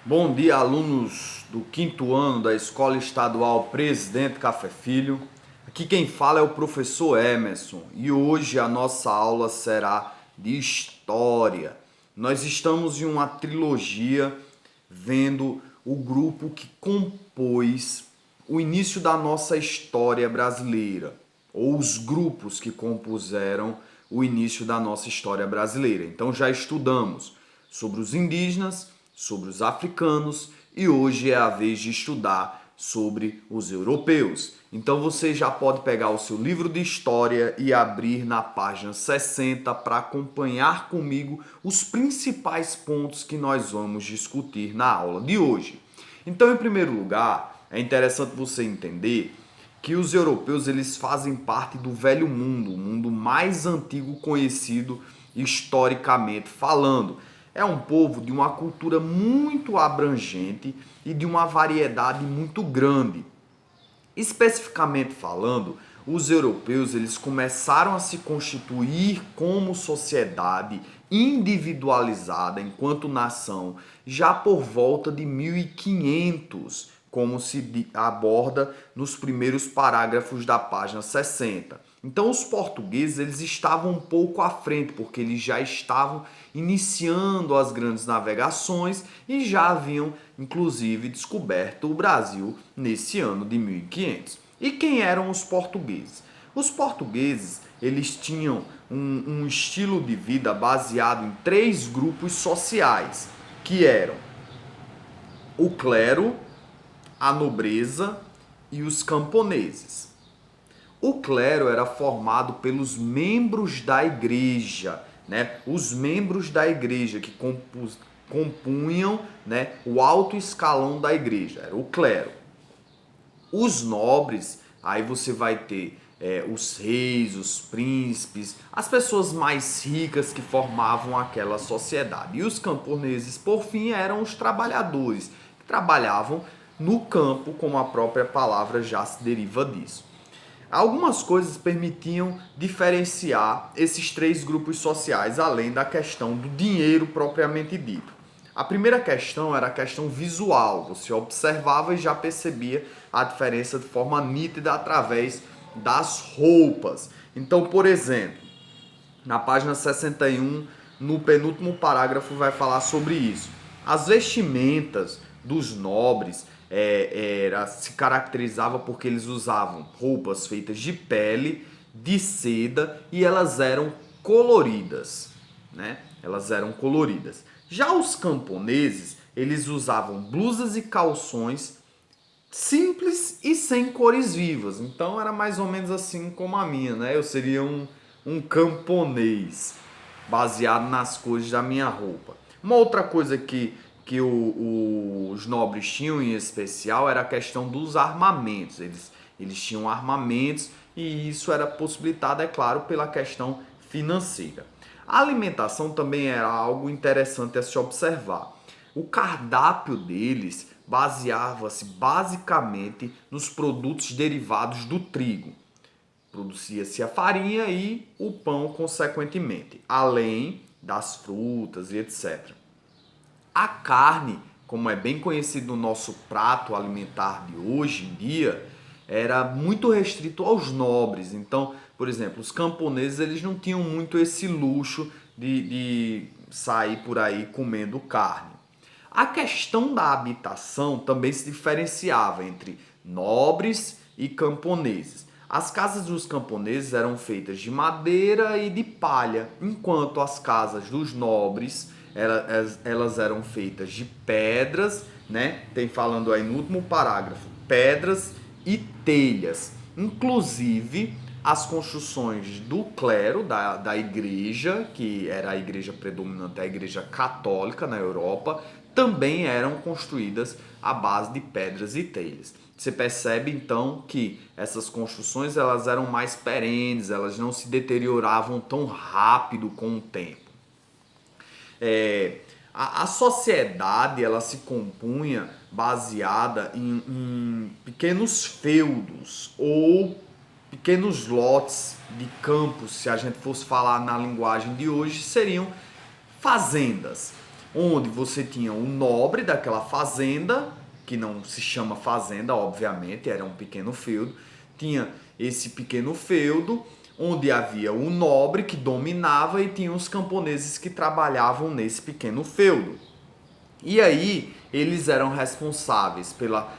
Bom dia, alunos do quinto ano da Escola Estadual Presidente Café Filho. Aqui quem fala é o professor Emerson e hoje a nossa aula será de História. Nós estamos em uma trilogia vendo o grupo que compôs o início da nossa história brasileira, ou os grupos que compuseram o início da nossa história brasileira. Então já estudamos sobre os indígenas, sobre os africanos e hoje é a vez de estudar sobre os europeus. Então você já pode pegar o seu livro de história e abrir na página 60 para acompanhar comigo os principais pontos que nós vamos discutir na aula de hoje. Então, em primeiro lugar, é interessante você entender que os europeus eles fazem parte do Velho Mundo, o mundo mais antigo conhecido historicamente falando. É um povo de uma cultura muito abrangente e de uma variedade muito grande. Especificamente falando, os europeus eles começaram a se constituir como sociedade individualizada enquanto nação já por volta de 1500, como se aborda nos primeiros parágrafos da página 60. Então os portugueses eles estavam um pouco à frente, porque eles já estavam iniciando as grandes navegações e já haviam inclusive descoberto o Brasil nesse ano de 1500. E quem eram os portugueses? Os portugueses eles tinham um estilo de vida baseado em três grupos sociais, que eram o clero, a nobreza e os camponeses. O clero era formado pelos membros da igreja, né? Os membros da igreja que compunham, né, o alto escalão da igreja, era o clero. Os nobres, aí você vai ter os reis, os príncipes, as pessoas mais ricas que formavam aquela sociedade. E os camponeses, por fim, eram os trabalhadores, que trabalhavam no campo, como a própria palavra já se deriva disso. Algumas coisas permitiam diferenciar esses três grupos sociais, além da questão do dinheiro propriamente dito. A primeira questão era a questão visual. Você observava e já percebia a diferença de forma nítida através das roupas. Então, por exemplo, na página 61, no penúltimo parágrafo, vai falar sobre isso. As vestimentas dos nobres se caracterizava porque eles usavam roupas feitas de pele, de seda e elas eram coloridas, né? Elas eram coloridas. Já os camponeses, eles usavam blusas e calções simples e sem cores vivas. Então era mais ou menos assim como a minha, né? Eu seria um camponês, baseado nas cores da minha roupa. Uma outra coisa que os nobres tinham em especial era a questão dos armamentos. Eles tinham armamentos e isso era possibilitado, é claro, pela questão financeira. A alimentação também era algo interessante a se observar. O cardápio deles baseava-se basicamente nos produtos derivados do trigo. Produzia-se a farinha e o pão, consequentemente, além das frutas e etc. A carne, como é bem conhecido no nosso prato alimentar de hoje em dia, era muito restrito aos nobres. Então, por exemplo, os camponeses eles não tinham muito esse luxo de sair por aí comendo carne. A questão da habitação também se diferenciava entre nobres e camponeses. As casas dos camponeses eram feitas de madeira e de palha, enquanto as casas dos nobres elas eram feitas de pedras, né? Tem falando aí no último parágrafo, pedras e telhas. Inclusive, as construções do clero, da igreja, que era a igreja predominante, a igreja católica na Europa, também eram construídas à base de pedras e telhas. Você percebe então que essas construções elas eram mais perenes, elas não se deterioravam tão rápido com o tempo. A sociedade ela se compunha baseada em pequenos feudos ou pequenos lotes de campos, se a gente fosse falar na linguagem de hoje, seriam fazendas. onde você tinha o nobre daquela fazenda, que não se chama fazenda, obviamente, era um pequeno feudo. Tinha esse pequeno feudo, onde havia o nobre que dominava e tinha os camponeses que trabalhavam nesse pequeno feudo. E aí eles eram responsáveis pela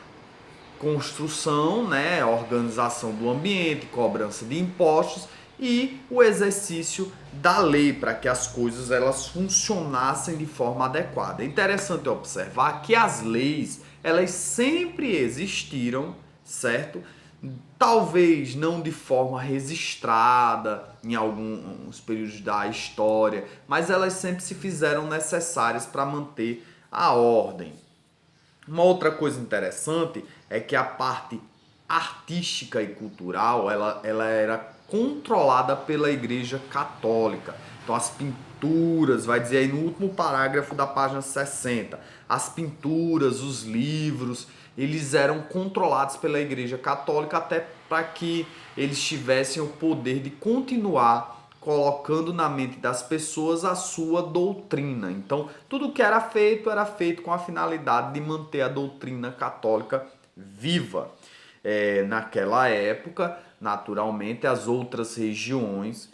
construção, né, organização do ambiente, cobrança de impostos e o exercício da lei para que as coisas elas funcionassem de forma adequada. É interessante observar que as leis elas sempre existiram, certo? Talvez não de forma registrada em alguns períodos da história, mas elas sempre se fizeram necessárias para manter a ordem. Uma outra coisa interessante é que a parte artística e cultural ela era controlada pela Igreja Católica. Então as pinturas, vai dizer aí no último parágrafo da página 60, as pinturas, os livros, eles eram controlados pela Igreja Católica até para que eles tivessem o poder de continuar colocando na mente das pessoas a sua doutrina. Então, tudo que era feito com a finalidade de manter a doutrina católica viva. Naquela época, naturalmente, as outras religiões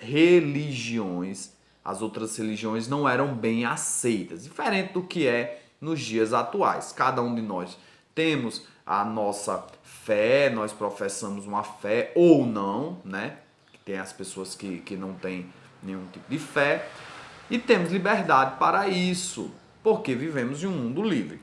não eram bem aceitas, diferente do que é nos dias atuais. Cada um de nós temos a nossa fé, nós professamos uma fé ou não, né? Tem as pessoas que não têm nenhum tipo de fé. E temos liberdade para isso, porque vivemos em um mundo livre.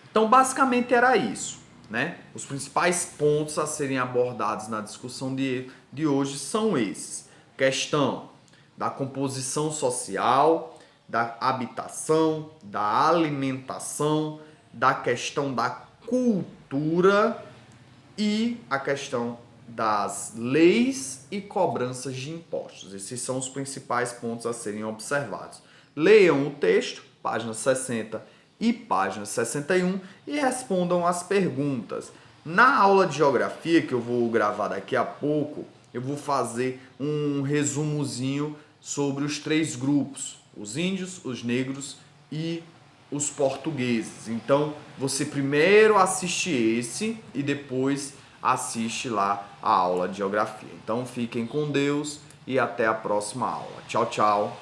Então, basicamente era isso, né? Os principais pontos a serem abordados na discussão de hoje são esses. Questão da composição social, da habitação, da alimentação, da questão da cultura e a questão das leis e cobranças de impostos. Esses são os principais pontos a serem observados. Leiam o texto, página 60 e página 61, e respondam as perguntas. Na aula de geografia, que eu vou gravar daqui a pouco, eu vou fazer um resumozinho sobre os 3 grupos: os índios, os negros e os portugueses. Então, você primeiro assiste esse e depois assiste lá a aula de geografia. Então, fiquem com Deus e até a próxima aula. Tchau, tchau.